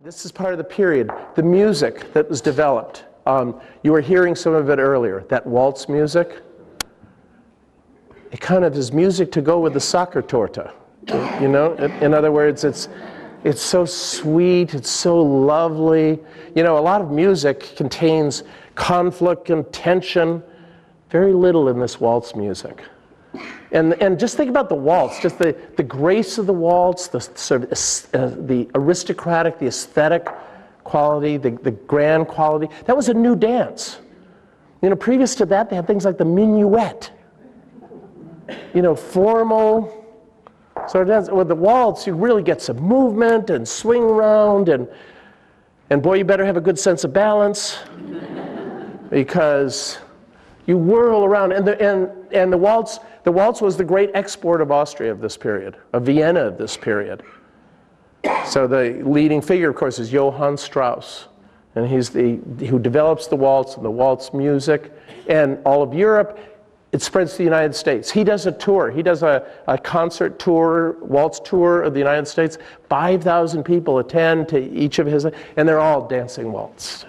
This is part of the period, the music that was developed. You were hearing some of it earlier, that waltz music. It kind of is music to go with the soccer torta. You know, in other words, it's so sweet, it's so lovely. You know, a lot of music contains conflict and tension. Very little in this waltz music. And just think about the waltz, just the grace of the waltz, the sort of the aristocratic, the aesthetic quality, the grand quality. That was a new dance. You know, previous to that, they had things like the minuet. You know, formal sort of dance. With the waltz, you really get some movement and swing around, and boy, you better have a good sense of balance, because you whirl around. And the waltz was the great export of Austria of this period, of Vienna of this period. So the leading figure, of course, is Johann Strauss, and he's who develops the waltz and the waltz music, and all of Europe. It spreads to the United States. He does a tour. He does a concert tour, waltz tour of the United States. 5,000 people attend to each of his, and they're all dancing waltz.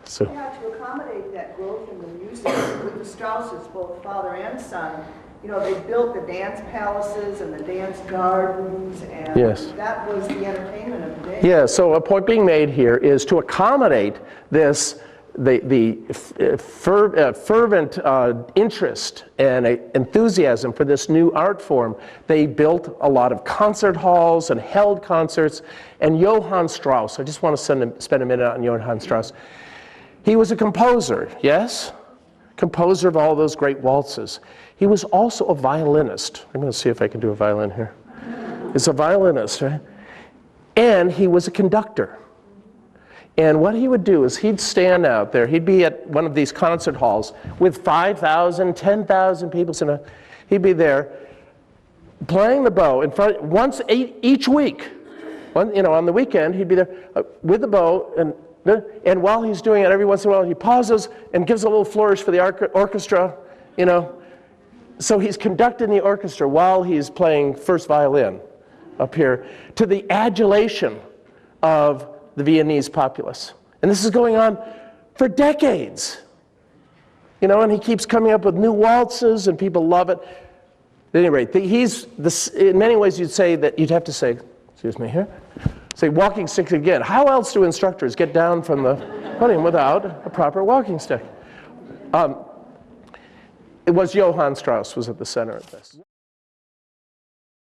So. Yeah, to accommodate that growth in the music with the Strausses, both father and son, you know, they built the dance palaces and the dance gardens, and yes, that was the entertainment of the day. Yeah, so a point being made here is to accommodate this, the fervent interest and enthusiasm for this new art form. They built a lot of concert halls and held concerts. And Johann Strauss, I just want to spend a minute on Johann Strauss. He was a composer, yes? Composer of all those great waltzes. He was also a violinist. I'm going to see if I can do a violin here. He's a violinist, right? And he was a conductor. And what he would do is he'd stand out there. He'd be at one of these concert halls with 5,000, 10,000 people. So he'd be there playing the bow in front once each week. You know, on the weekend, he'd be there with the bow, and while he's doing it, every once in a while, he pauses and gives a little flourish for the orchestra, you know. So he's conducting the orchestra while he's playing first violin up here, to the adulation of the Viennese populace. And this is going on for decades. You know, and he keeps coming up with new waltzes, and people love it. At any rate, in many ways you'd say that you'd have to say, excuse me here, say walking stick again. How else do instructors get down from the podium without a proper walking stick? It was Johann Strauss was at the center of this.